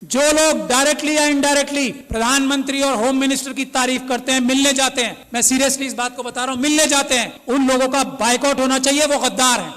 जो लोग डायरेक्टली या इनडायरेक्टली प्रधानमंत्री और होम मिनिस्टर की तारीफ करते हैं, मिलने जाते हैं, मैं सीरियसली इस बात को बता रहा हूं, मिलने जाते हैं, उन लोगों का बायकॉट होना चाहिए, वो गद्दार हैं।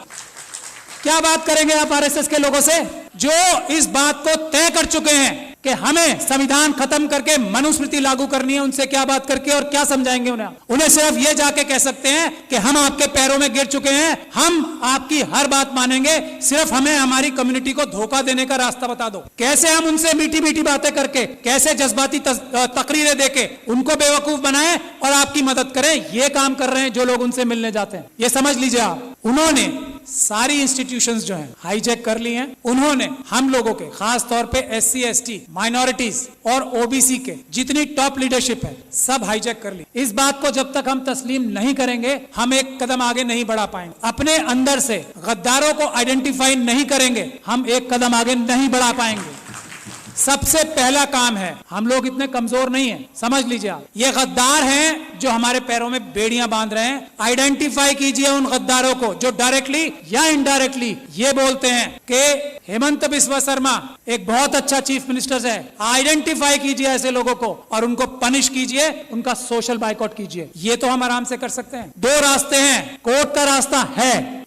क्या बात करेंगे आप आरएसएस के लोगों से जो इस बात को तय कर चुके हैं कि हमें संविधान खत्म करके मनुस्मृति लागू करनी है? उनसे क्या बात करके और क्या समझाएंगे उन्हें सिर्फ ये जाके कह सकते हैं कि हम आपके पैरों में गिर चुके हैं, हम आपकी हर बात मानेंगे, सिर्फ हमें हमारी कम्युनिटी को धोखा देने का रास्ता बता दो। कैसे हम उनसे मीठी मीठी बातें करके, कैसे जज्बाती तकरीरें देके उनको बेवकूफ बनाएं और आपकी मदद करें, ये काम कर रहे हैं जो लोग उनसे मिलने जाते हैं। ये समझ लीजिए आप, उन्होंने सारी इंस्टीट्यूशंस जो हैं हाईजैक कर ली हैं। उन्होंने हम लोगों के, खास तौर पे एससी एसटी, माइनॉरिटीज और ओबीसी के जितनी टॉप लीडरशिप है सब हाईजैक कर ली। इस बात को जब तक हम तस्लीम नहीं करेंगे हम एक कदम आगे नहीं बढ़ा पाएंगे। अपने अंदर से गद्दारों को आइडेंटिफाई नहीं करेंगे हम एक कदम आगे नहीं बढ़ा पाएंगे। सबसे पहला काम है, हम लोग इतने कमजोर नहीं हैं, समझ लीजिए आप, ये गद्दार हैं जो हमारे पैरों में बेड़ियां बांध रहे हैं। आइडेंटिफाई कीजिए उन गद्दारों को जो डायरेक्टली या इनडायरेक्टली ये बोलते हैं कि हेमंत बिस्वा शर्मा एक बहुत अच्छा चीफ मिनिस्टर है। आइडेंटिफाई कीजिए ऐसे लोगों को और उनको पनिश कीजिए, उनका सोशल बाइकआउट कीजिए। ये तो हम आराम से कर सकते हैं। दो रास्ते हैं, कोर्ट का रास्ता है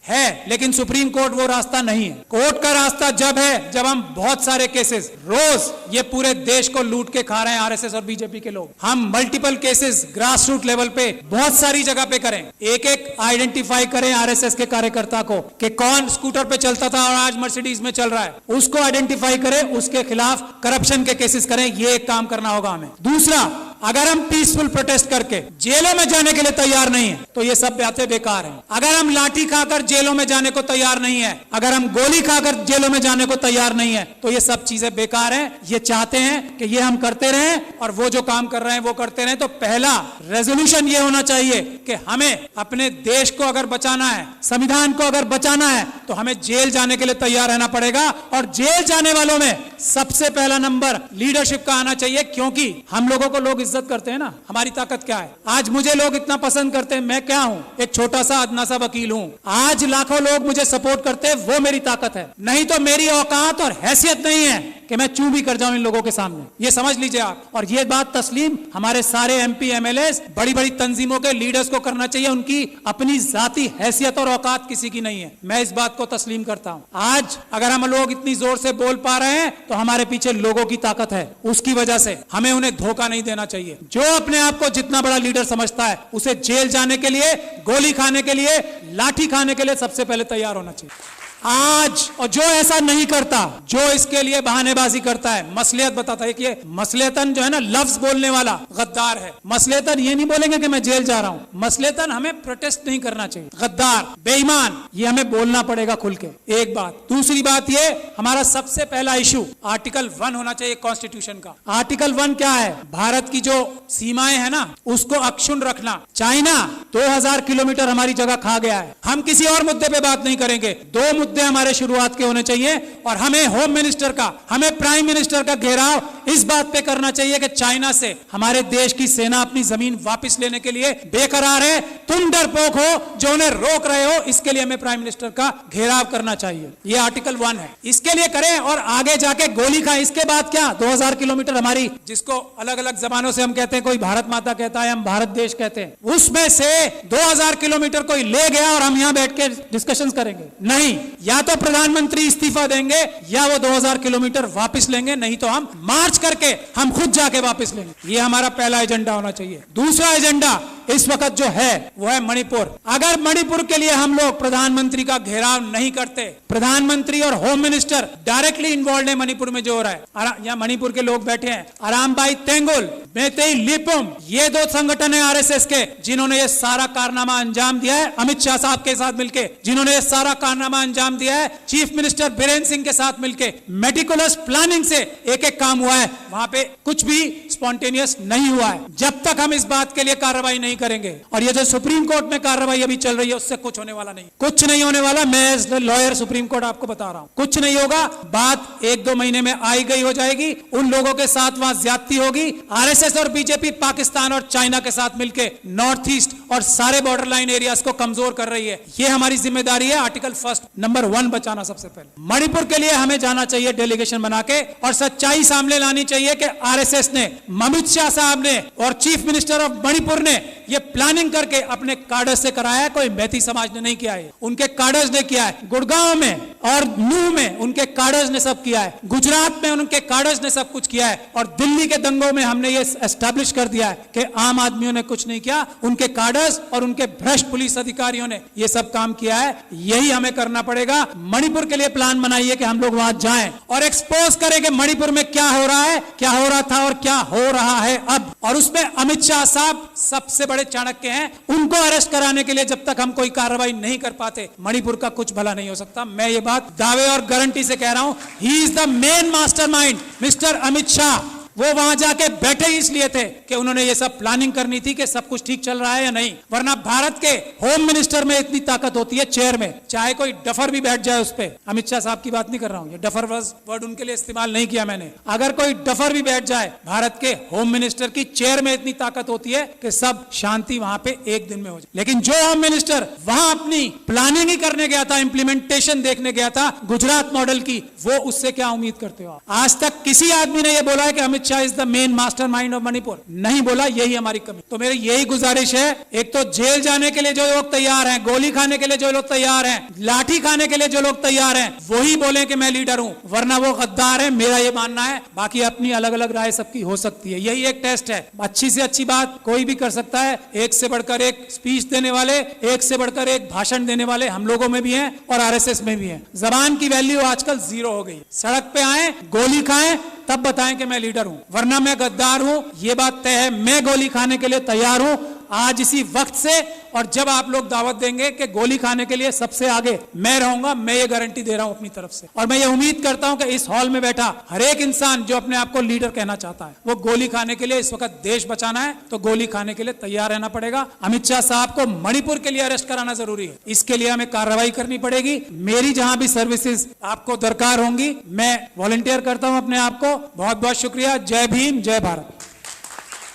लेकिन सुप्रीम कोर्ट वो रास्ता नहीं है। कोर्ट का रास्ता जब है जब हम बहुत सारे केसेस, रोज ये पूरे देश को लूट के खा रहे हैं आरएसएस और बीजेपी के लोग, हम multiple cases grass root level पे बहुत सारी जगह पे करें, एक एक आइडेंटिफाई करें आरएसएस के कार्यकर्ता को कि कौन स्कूटर पे चलता था और आज मर्सिडीज में चल रहा है, उसको आइडेंटिफाई करें, उसके खिलाफ करप्शन के केसेस करें। ये एक काम करना होगा हमें। दूसरा, अगर हम पीसफुल प्रोटेस्ट करके जेलों में जाने के लिए तैयार नहीं है तो ये सब बातें बेकार हैं। अगर हम लाठी खाकर जेलों में जाने को तैयार नहीं है, अगर हम गोली खाकर जेलों में जाने को तैयार नहीं है तो ये सब चीजें बेकार हैं। ये चाहते हैं कि ये हम करते रहें और वो जो काम कर रहे हैं वो करते रहें। तो पहला रेजोल्यूशन ये होना चाहिए कि हमें अपने देश को अगर बचाना है, संविधान को अगर बचाना है तो हमें जेल जाने के लिए तैयार रहना पड़ेगा। और जेल जाने वालों में सबसे पहला नंबर लीडरशिप का आना चाहिए, क्योंकि हम लोगों को लोग इज्जत करते हैं ना, हमारी ताकत क्या है। आज मुझे लोग इतना पसंद करते हैं, मैं क्या हूं, एक छोटा सा अदना सा वकील हूं। आज लाखों लोग मुझे सपोर्ट करते हैं, वो मेरी ताकत है। नहीं तो मेरी औकात और हैसियत नहीं है कि मैं चूं भी कर जाऊं इन लोगों के सामने। ये समझ लीजिए आप। और ये बात तस्लीम हमारे सारे एमपी एमएलए, बड़ी बड़ी तंजीमों के लीडर्स को करना चाहिए। उनकी अपनी जाती हैसियत और औकात किसी की नहीं है, मैं इस बात को तस्लीम करता हूं। आज अगर हम लोग इतनी जोर से बोल पा रहे हैं तो हमारे पीछे लोगों की ताकत है, उसकी वजह से हमें उन्हें धोखा नहीं देना चाहिए। जो अपने आप को जितना बड़ा लीडर समझता है उसे जेल जाने के लिए, गोली खाने के लिए, लाठी खाने के लिए सबसे पहले तैयार होना चाहिए आज। और जो ऐसा नहीं करता, जो इसके लिए बहानेबाजी करता है, मसलियत बताता है कि ये मसलियतन जो है ना, लफ्ज बोलने वाला गद्दार है। मसलियतन ये नहीं बोलेंगे कि मैं जेल जा रहा हूं, मसलियतन हमें प्रोटेस्ट नहीं करना चाहिए। गद्दार, बेईमान, ये हमें बोलना पड़ेगा खुल के। एक बात। दूसरी बात, ये हमारा सबसे पहला इशू आर्टिकल 1 होना चाहिए कॉन्स्टिट्यूशन का। आर्टिकल 1 क्या है? भारत की जो सीमाएं है ना उसको अक्षुण्ण रखना। चाइना 2000 किलोमीटर हमारी जगह खा गया है। हम किसी और मुद्दे पे बात नहीं करेंगे, दो मुद्दे हमारे शुरुआत के होने चाहिए। और हमें होम मिनिस्टर का, हमें प्राइम मिनिस्टर का घेराव इस बात पे करना चाहिए कि चाइना से हमारे देश की सेना अपनी जमीन वापस लेने के लिए बेकरार है। तुम डरपोक हो जो उन्हें रोक रहे हो, इसके लिए हमें प्राइम मिनिस्टर का घेराव करना चाहिए। ये आर्टिकल 1 है, इसके लिए करें। और आगे जाके गोली खाएं। इसके बाद क्या, 2000 किलोमीटर हमारी, जिसको अलग अलग जबानों से हम कहते हैं, कोई भारत माता कहता है, हम भारत देश कहते हैं, उसमें से 2000 किलोमीटर कोई ले गया और हम यहां बैठ के डिस्कशन करेंगे? नहीं, या तो प्रधानमंत्री इस्तीफा देंगे या वो 2000 किलोमीटर वापस लेंगे, नहीं तो हम मार्च करके हम खुद जाके वापस लेंगे। ये हमारा पहला एजेंडा होना चाहिए। दूसरा एजेंडा इस वक्त जो है वो है मणिपुर। अगर मणिपुर के लिए हम लोग प्रधानमंत्री का घेराव नहीं करते, प्रधानमंत्री और होम मिनिस्टर डायरेक्टली इन्वॉल्व है मणिपुर में जो हो रहा है, यहाँ मणिपुर के लोग बैठे हैं, अरामबाई तेंगुल, मेतेई लिपुम, ये दो संगठन है आरएसएस के जिन्होंने ये सारा कारनामा अंजाम दिया है, अमित शाह साहब के साथ मिलकर जिन्होंने ये सारा कारनामा अंजाम दिया है, चीफ मिनिस्टर बीरेन सिंह के साथ मिलकर मेटिकुलस प्लानिंग से एक एक काम हुआ है। वहां पे कुछ भी स्पॉन्टेनियस नहीं हुआ है। जब तक हम इस बात के लिए कार्रवाई नहीं नहीं करेंगे। और ये जो सुप्रीम कोर्ट में कार्रवाई अभी चल रही है उससे कुछ होने वाला नहीं, कुछ नहीं होने वाला। मैं एज लॉयर सुप्रीम कोर्ट आपको बता रहा हूं, कुछ नहीं होगा। बात 1-2 महीने में आई गई हो जाएगी। उन लोगों के साथ वहां ज्यादती होगी। आरएसएस और बीजेपी पाकिस्तान और चाइना के साथ मिलकर नॉर्थ ईस्ट और सारे बॉर्डर लाइन एरियाज को कमजोर कर रही है। ये हमारी जिम्मेदारी है। आर्टिकल 1 नंबर 1 बचाना सबसे पहले। मणिपुर के लिए हमें जाना चाहिए डेलीगेशन बना के और सच्चाई सामने लानी चाहिए कि आरएसएस ने, अमित शाह साहब ने और चीफ मिनिस्टर ऑफ मणिपुर ने ये प्लानिंग करके अपने कार्डर्स से कराया है। कोई मैती समाज ने नहीं किया है, उनके कार्डर्स ने किया है। गुड़गांव में और नूह में उनके कार्डर्स ने सब किया है। गुजरात में उनके कार्डर्स ने सब कुछ किया है। और दिल्ली के दंगों में हमने ये एस्टैब्लिश कर दिया है कि आम आदमियों ने कुछ नहीं किया, उनके कार्डर्स और उनके भ्रष्ट पुलिस अधिकारियों ने ये सब काम किया है। यही हमें करना पड़ेगा। मणिपुर के लिए प्लान बनाइए कि हम लोग वहां जाएं और एक्सपोज करें कि मणिपुर में क्या हो रहा है, क्या हो रहा था और क्या हो रहा है अब। और उसमें अमित शाह साहब सबसे बड़े चाणक्य हैं। उनको अरेस्ट कराने के लिए जब तक हम कोई कार्रवाई नहीं कर पाते, मणिपुर का कुछ भला नहीं हो सकता। मैं ये बात दावे और गारंटी से कह रहा हूं। He is the main mastermind, mister Amit Shah. वो वहां जाके बैठे ही इसलिए थे कि उन्होंने ये सब प्लानिंग करनी थी कि सब कुछ ठीक चल रहा है या नहीं। वरना भारत के होम मिनिस्टर में इतनी ताकत होती है, चेयर में, चाहे कोई डफर भी बैठ जाए उस पे। अमित शाह साहब की बात नहीं कर रहा हूं, ये डफर वर्ड उनके लिए इस्तेमाल नहीं किया मैंने। अगर कोई डफर भी बैठ जाए, भारत के होम मिनिस्टर की चेयर में इतनी ताकत होती है कि सब शांति वहां पे एक दिन में हो जाए। लेकिन जो होम मिनिस्टर वहां अपनी प्लानिंग ही करने गया था, इंप्लीमेंटेशन देखने गया था गुजरात मॉडल की, वो उससे क्या उम्मीद करते हो? आज तक किसी आदमी ने यह बोला है कि Amit Shah is the main mastermind of Manipur? नहीं बोला। यही हमारी कमी। तो मेरी यही गुजारिश है, एक तो जेल जाने के लिए जो लोग तैयार हैं, गोली खाने के लिए जो लोग तैयार हैं, लाठी खाने के लिए जो लोग तैयार हैं, वही बोले कि मैं लीडर हूं, वरना वो गद्दार है। मेरा ये मानना है। बाकी अपनी अलग अलग राय सबकी हो सकती है। यही एक टेस्ट है। अच्छी से अच्छी बात कोई भी कर सकता है। एक से बढ़कर एक स्पीच देने वाले, एक से बढ़कर एक भाषण देने वाले हम लोगों में भी हैं और आरएसएस में भी हैं। जबान की वैल्यू आजकल 0 हो गई। सड़क पे आए, गोली खाएं, तब बताएं कि मैं लीडर हूं, वरना मैं गद्दार हूं। ये बात तय है। मैं गोली खाने के लिए तैयार हूं आज इसी वक्त से। और जब आप लोग दावत देंगे कि गोली खाने के लिए सबसे आगे मैं रहूंगा, मैं ये गारंटी दे रहा हूं अपनी तरफ से। और मैं ये उम्मीद करता हूं कि इस हॉल में बैठा हर एक इंसान जो अपने आप को लीडर कहना चाहता है, वो गोली खाने के लिए, इस वक्त देश बचाना है तो गोली खाने के लिए तैयार रहना पड़ेगा। अमित शाह साहब को मणिपुर के लिए अरेस्ट कराना जरूरी है। इसके लिए हमें कार्रवाई करनी पड़ेगी। मेरी जहां भी सर्विसेज आपको दरकार होंगी, मैं वॉलंटियर करता हूं अपने आप को। बहुत बहुत शुक्रिया। जय भीम, जय Bharat.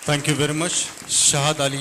Thank you very much, Shahad Ali.